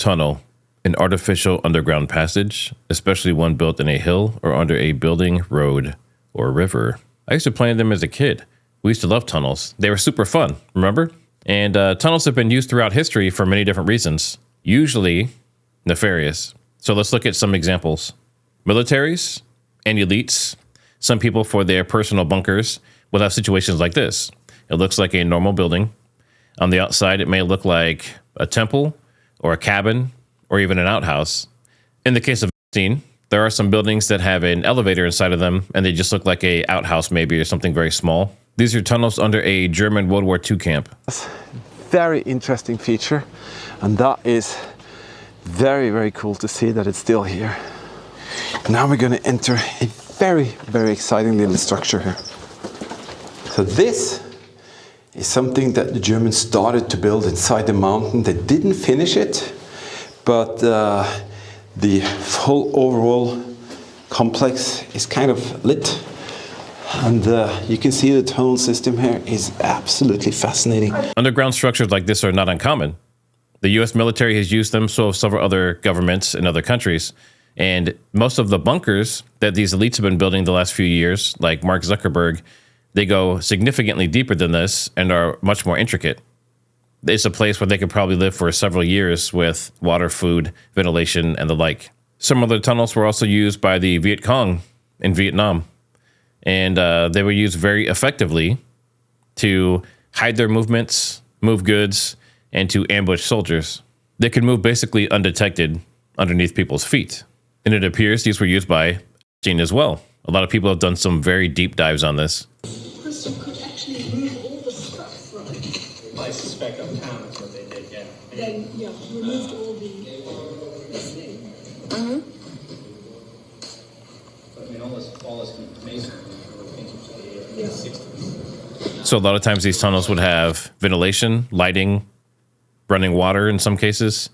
tunnel, an artificial underground passage, especially one built in a hill or under a building, road, or river. I used to play in them as a kid. We used to love tunnels. They were super fun, remember? And tunnels have been used throughout history for many different reasons, usually nefarious. So let's look at some examples. Militaries and elites, some people for their personal bunkers, will have situations like this. It looks like a normal building. On the outside, it may look like a temple or a cabin or even an outhouse. In the case of Epstein, there are some buildings that have an elevator inside of them, and they just look like a outhouse maybe or something very small. These are tunnels under a German World War II camp. Very interesting feature, and that is very, very cool to see that it's still here. Now we're going to enter a very, very exciting little structure here. So this is something that the Germans started to build inside the mountain. They didn't finish it, but the whole overall complex is kind of lit. And you can see the tunnel system here is absolutely fascinating. Underground structures like this are not uncommon. The US military has used them, so have several other governments in other countries. And most of the bunkers that these elites have been building the last few years, like Mark Zuckerberg, they go significantly deeper than this and are much more intricate. It's a place where they could probably live for several years with water, food, ventilation, and the like. Similar tunnels were also used by the Viet Cong in Vietnam. And they were used very effectively to hide their movements, move goods, and to ambush soldiers. They could move basically undetected underneath people's feet. And it appears these were used by Epstein as well. A lot of people have done some very deep dives on this. Person could actually move all the stuff, right? I suspect uptown is what they did, yeah. Then, yeah, removed all the thing. Mm-hmm. I mean, all this masonry, we're thinking of the 60s. So a lot of times these tunnels would have ventilation, lighting, running water in some cases,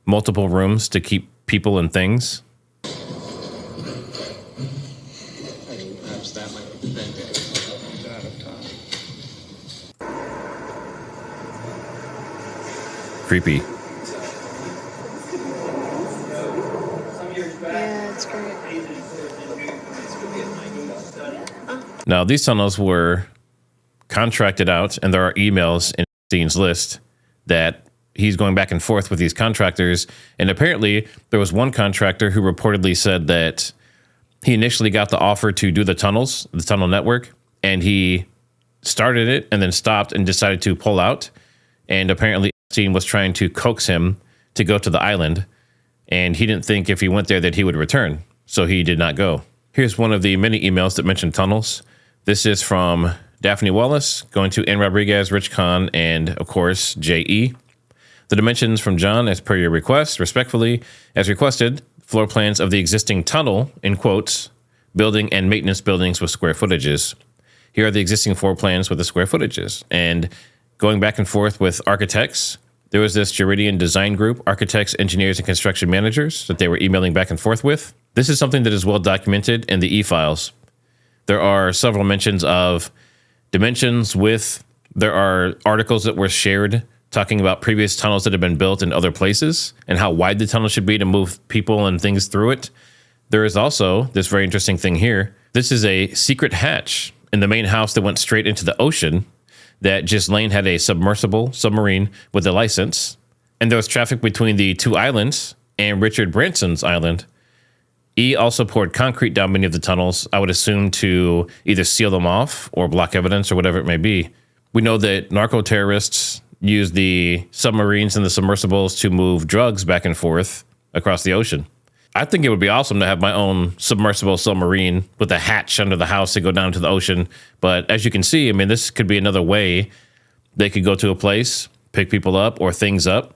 multiple rooms to keep people and things. Perhaps that might be prevented out of time. Creepy. Yeah, it's great. Now, these tunnels were contracted out, and there are emails in Epstein's list that he's going back and forth with these contractors. And apparently, there was one contractor who reportedly said that he initially got the offer to do the tunnels, the tunnel network, and he started it and then stopped and decided to pull out. And apparently, Epstein was trying to coax him to go to the island, and he didn't think if he went there that he would return, so he did not go. Here's one of the many emails that mention tunnels. This is from Daphne Wallace, going to N. Rodriguez, Rich Kahn, and, of course, J.E. The dimensions from John, as per your request, respectfully, as requested, floor plans of the existing tunnel, in quotes, building and maintenance buildings with square footages. Here are the existing floor plans with the square footages. And going back and forth with architects, there was this Juridian design group, architects, engineers, and construction managers that they were emailing back and forth with. This is something that is well documented in the e-files. There are several mentions of dimensions there are articles that were shared talking about previous tunnels that have been built in other places and how wide the tunnel should be to move people and things through it. There is also this very interesting thing here. This is a secret hatch in the main house that went straight into the ocean that Ghislaine had a submersible submarine with a license. And there was traffic between the two islands and Richard Branson's island. E also poured concrete down many of the tunnels, I would assume to either seal them off or block evidence or whatever it may be. We know that narco-terrorists use the submarines and the submersibles to move drugs back and forth across the ocean. I think it would be awesome to have my own submersible submarine with a hatch under the house to go down to the ocean. But as you can see, I mean, this could be another way they could go to a place, pick people up or things up,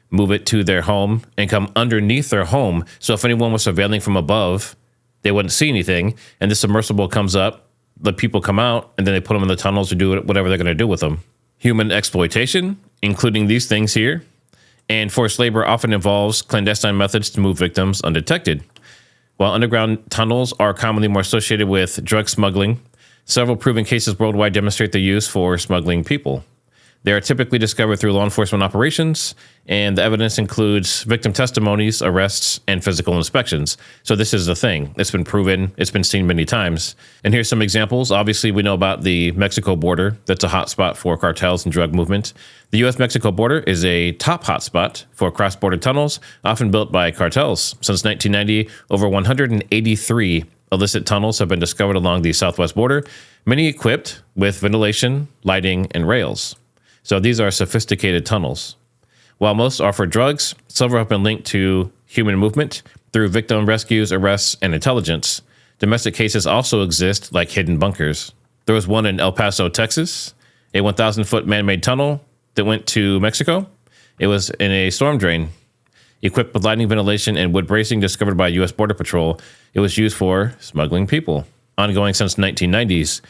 move it to their home, and come underneath their home. So if anyone was surveilling from above, they wouldn't see anything. And the submersible comes up, the people come out, and then they put them in the tunnels to do whatever they're going to do with them. Human exploitation, including these things here, and forced labor often involves clandestine methods to move victims undetected. While underground tunnels are commonly more associated with drug smuggling, several proven cases worldwide demonstrate their use for smuggling people. They are typically discovered through law enforcement operations, and the evidence includes victim testimonies, arrests, and physical inspections. So this is the thing. It's been proven. It's been seen many times. And here's some examples. Obviously, we know about the Mexico border. That's a hotspot for cartels and drug movement. The U.S.-Mexico border is a top hotspot for cross-border tunnels, often built by cartels. Since 1990, over 183 illicit tunnels have been discovered along the southwest border, many equipped with ventilation, lighting, and rails. So these are sophisticated tunnels. While most offer drugs, several have been linked to human movement through victim rescues, arrests, and intelligence. Domestic cases also exist like hidden bunkers. There was one in El Paso, Texas, a 1,000-foot man-made tunnel that went to Mexico. It was in a storm drain, equipped with lighting, ventilation, and wood bracing discovered by U.S. Border Patrol. It was used for smuggling people. Ongoing since 1990s.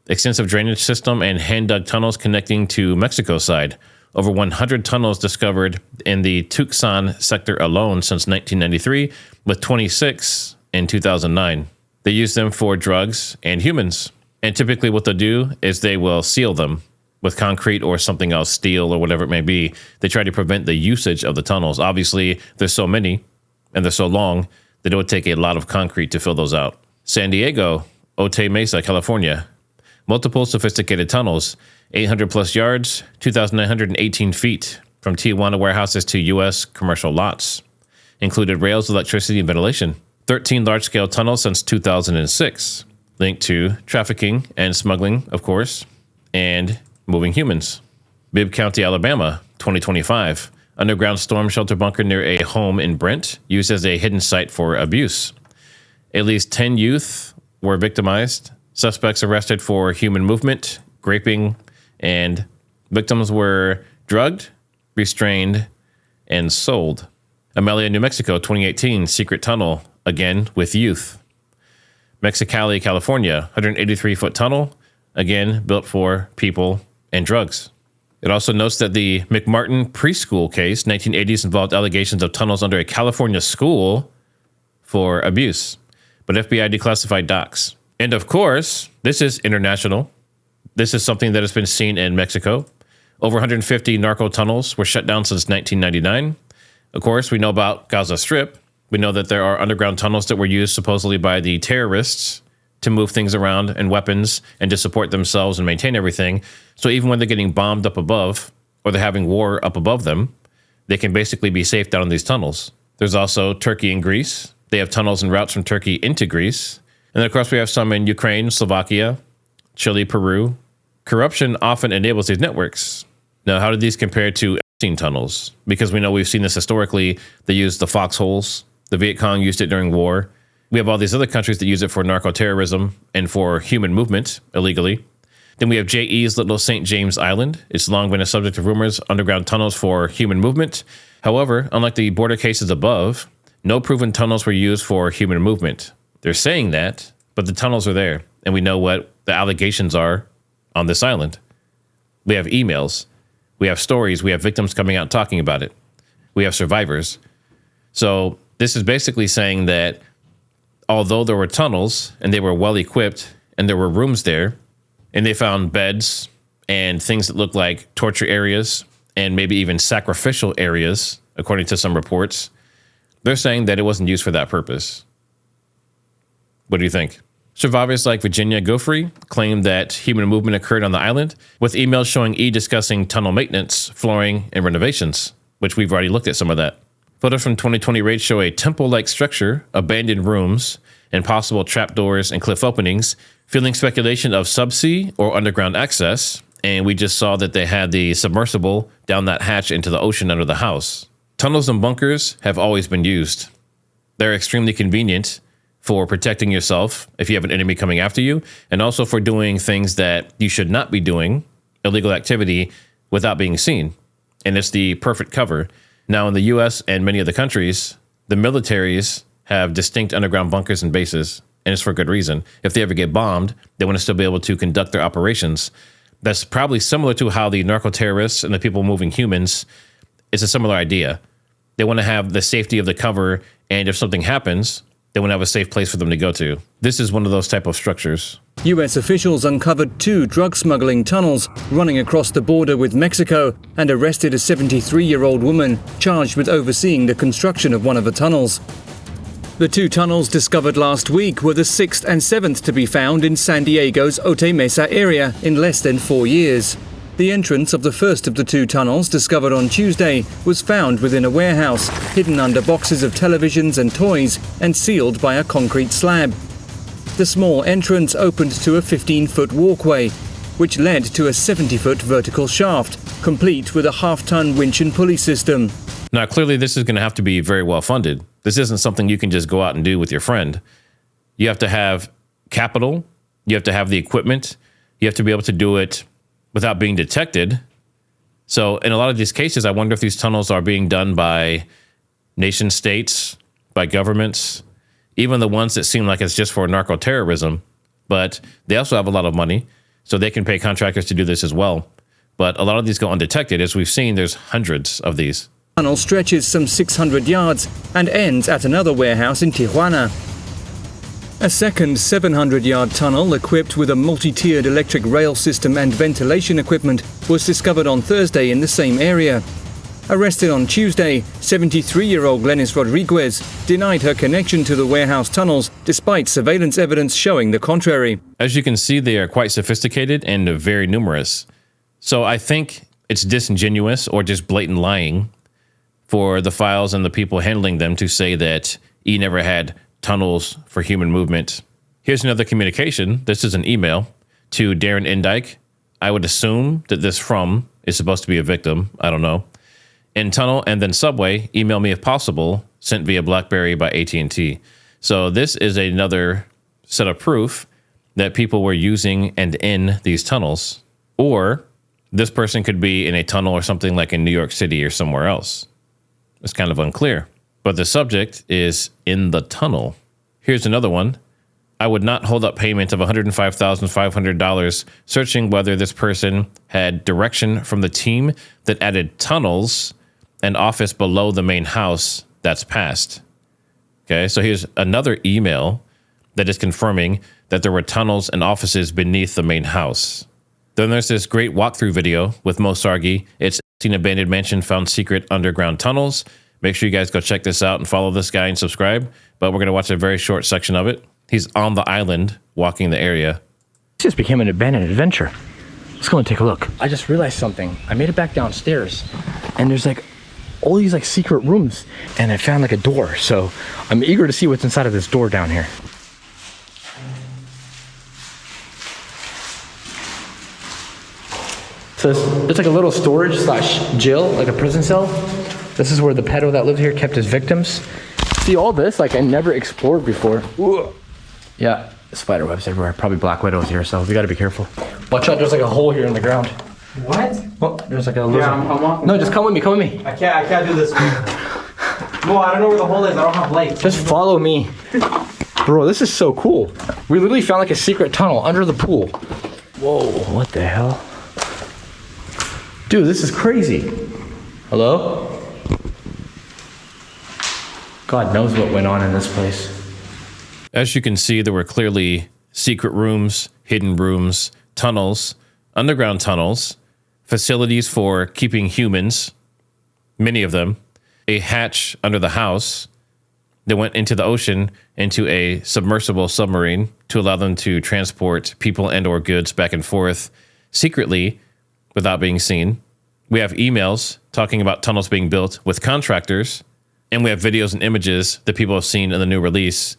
Extensive drainage system and hand-dug tunnels connecting to Mexico side. Over 100 tunnels discovered in the Tucson sector alone since 1993, with 26 in 2009. They use them for drugs and humans. And typically what they'll do is they will seal them with concrete or something else, steel or whatever it may be. They try to prevent the usage of the tunnels. Obviously, there's so many and they're so long that it would take a lot of concrete to fill those out. San Diego, Otay Mesa, California. Multiple sophisticated tunnels, 800 plus yards, 2,918 feet from Tijuana warehouses to U.S. commercial lots. Included rails, electricity, and ventilation. 13 large-scale tunnels since 2006, linked to trafficking and smuggling, of course, and moving humans. Bibb County, Alabama, 2025. Underground storm shelter bunker near a home in Brent, used as a hidden site for abuse. At least 10 youth were victimized. Suspects arrested for human movement, graping, and victims were drugged, restrained, and sold. Amelia, New Mexico, 2018, secret tunnel, again with youth. Mexicali, California, 183-foot tunnel, again built for people and drugs. It also notes that the McMartin preschool case, 1980s, involved allegations of tunnels under a California school for abuse, but FBI declassified docs. And of course, this is international. This is something that has been seen in Mexico. Over 150 narco tunnels were shut down since 1999. Of course, we know about Gaza Strip. We know that there are underground tunnels that were used supposedly by the terrorists to move things around and weapons and to support themselves and maintain everything. So even when they're getting bombed up above or they're having war up above them, they can basically be safe down in these tunnels. There's also Turkey and Greece. They have tunnels and routes from Turkey into Greece. And then, of course, we have some in Ukraine, Slovakia, Chile, Peru. Corruption often enables these networks. Now, how do these compare to Epstein tunnels? Because we know we've seen this historically. They used the foxholes. The Viet Cong used it during war. We have all these other countries that use it for narco-terrorism and for human movement illegally. Then we have JE's Little St. James Island. It's long been a subject of rumors, underground tunnels for human movement. However, unlike the border cases above, no proven tunnels were used for human movement. They're saying that, but the tunnels are there, and we know what the allegations are on this island. We have emails. We have stories. We have victims coming out talking about it. We have survivors. So this is basically saying that although there were tunnels, and they were well equipped, and there were rooms there, and they found beds and things that looked like torture areas, and maybe even sacrificial areas, according to some reports, they're saying that it wasn't used for that purpose. What do you think? Survivors like Virginia Goffrey claimed that human movement occurred on the island, with emails showing E discussing tunnel maintenance, flooring, and renovations, which we've already looked at some of that. Photos from 2020 raids show a temple-like structure, abandoned rooms, and possible trapdoors and cliff openings, fueling speculation of subsea or underground access, and we just saw that they had the submersible down that hatch into the ocean under the house. Tunnels and bunkers have always been used. They're extremely convenient for protecting yourself if you have an enemy coming after you, and also for doing things that you should not be doing, illegal activity, without being seen. And it's the perfect cover. Now, in the U.S. and many other countries, the militaries have distinct underground bunkers and bases, and it's for good reason. If they ever get bombed, they want to still be able to conduct their operations. That's probably similar to how the narco-terrorists and the people moving humans, it's a similar idea. They want to have the safety of the cover, and if something happens, they wouldn't have a safe place for them to go to. This is one of those type of structures. US officials uncovered 2 drug smuggling tunnels running across the border with Mexico and arrested a 73-year-old woman charged with overseeing the construction of one of the tunnels. The 2 tunnels discovered last week were the 6th and 7th to be found in San Diego's Otay Mesa area in less than 4 years. The entrance of the first of the 2 tunnels, discovered on Tuesday, was found within a warehouse, hidden under boxes of televisions and toys, and sealed by a concrete slab. The small entrance opened to a 15-foot walkway, which led to a 70-foot vertical shaft, complete with a half-ton winch and pulley system. Now, clearly, this is going to have to be very well funded. This isn't something you can just go out and do with your friend. You have to have capital. You have to have the equipment. You have to be able to do it without being detected. So in a lot of these cases, I wonder if these tunnels are being done by nation states, by governments, even the ones that seem like it's just for narco-terrorism. But they also have a lot of money, so they can pay contractors to do this as well. But a lot of these go undetected. As we've seen, there's hundreds of these. The tunnel stretches some 600 yards and ends at another warehouse in Tijuana. A second 700-yard tunnel equipped with a multi-tiered electric rail system and ventilation equipment was discovered on Thursday in the same area. Arrested on Tuesday, 73-year-old Glenis Rodriguez denied her connection to the warehouse tunnels despite surveillance evidence showing the contrary. As you can see, they are quite sophisticated and very numerous. So I think it's disingenuous or just blatant lying for the files and the people handling them to say that E never had tunnels for human movement. Here's another communication. This is an email to Darren Indike. I would assume that this from is supposed to be a victim. I don't know. In tunnel and then subway, email me if possible, sent via BlackBerry by AT&T. So this is another set of proof that people were using and in these tunnels. Or this person could be in a tunnel or something like in New York City or somewhere else. It's kind of unclear. But the subject is in the tunnel. Here's another one. I would not hold up payment of $105,500 searching whether this person had direction from the team that added tunnels and office below the main house that's passed. Okay, so here's another email that is confirming that there were tunnels and offices beneath the main house. Then there's this great walkthrough video with Mo Sargi. It's Epstein abandoned mansion found secret underground tunnels. Make sure you guys go check this out and follow this guy and subscribe. But we're going to watch a very short section of it. He's on the island walking the area. This just became an abandoned adventure. Let's go and take a look. I just realized something. I made it back downstairs and there's like all these like secret rooms and I found like a door. So I'm eager to see what's inside of this door down here. So it's like a little storage / jail, like a prison cell. This is where the pedo that lived here kept his victims. See all this, like I never explored before. Ooh. Yeah, spider webs everywhere. Probably black widows here, so we gotta be careful. Watch out, there's like a hole here in the ground. What? Oh, there's like a little... Yeah, I'm walking. No, just come with me, come with me. I can't do this. No, I don't know where the hole is. I don't have lights. Just follow me. Bro, this is so cool. We literally found like a secret tunnel under the pool. Whoa, what the hell? Dude, this is crazy. Hello? God knows what went on in this place. As you can see, there were clearly secret rooms, hidden rooms, tunnels, underground tunnels, facilities for keeping humans, many of them, a hatch under the house that went into the ocean into a submersible submarine to allow them to transport people and or goods back and forth secretly without being seen. We have emails talking about tunnels being built with contractors, and we have videos and images that people have seen in the new release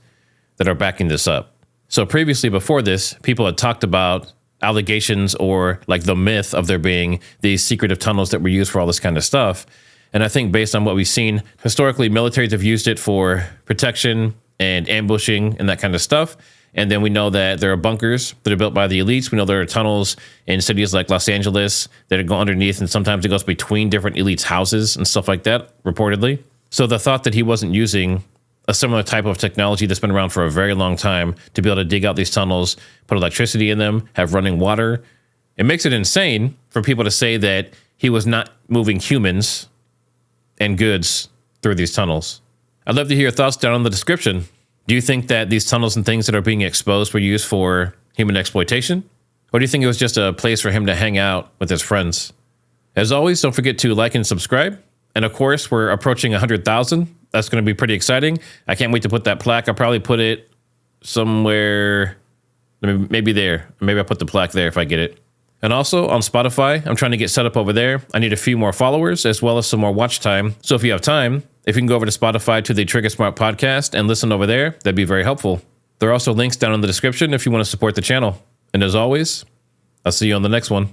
that are backing this up. So previously, before this, people had talked about allegations or like the myth of there being these secretive tunnels that were used for all this kind of stuff. And I think based on what we've seen, historically, militaries have used it for protection and ambushing and that kind of stuff. And then we know that there are bunkers that are built by the elites. We know there are tunnels in cities like Los Angeles that go underneath, and sometimes it goes between different elites' houses and stuff like that, reportedly. So the thought that he wasn't using a similar type of technology that's been around for a very long time to be able to dig out these tunnels, put electricity in them, have running water, it makes it insane for people to say that he was not moving humans and goods through these tunnels. I'd love to hear your thoughts down in the description. Do you think that these tunnels and things that are being exposed were used for human exploitation? Or do you think it was just a place for him to hang out with his friends? As always, don't forget to like and subscribe. And of course, we're approaching 100,000. That's going to be pretty exciting. I can't wait to put that plaque. I'll probably put it somewhere, maybe there. Maybe I'll put the plaque there if I get it. And also on Spotify, I'm trying to get set up over there. I need a few more followers as well as some more watch time. So if you have time, if you can go over to Spotify to the Trigger Smart podcast and listen over there, that'd be very helpful. There are also links down in the description if you want to support the channel. And as always, I'll see you on the next one.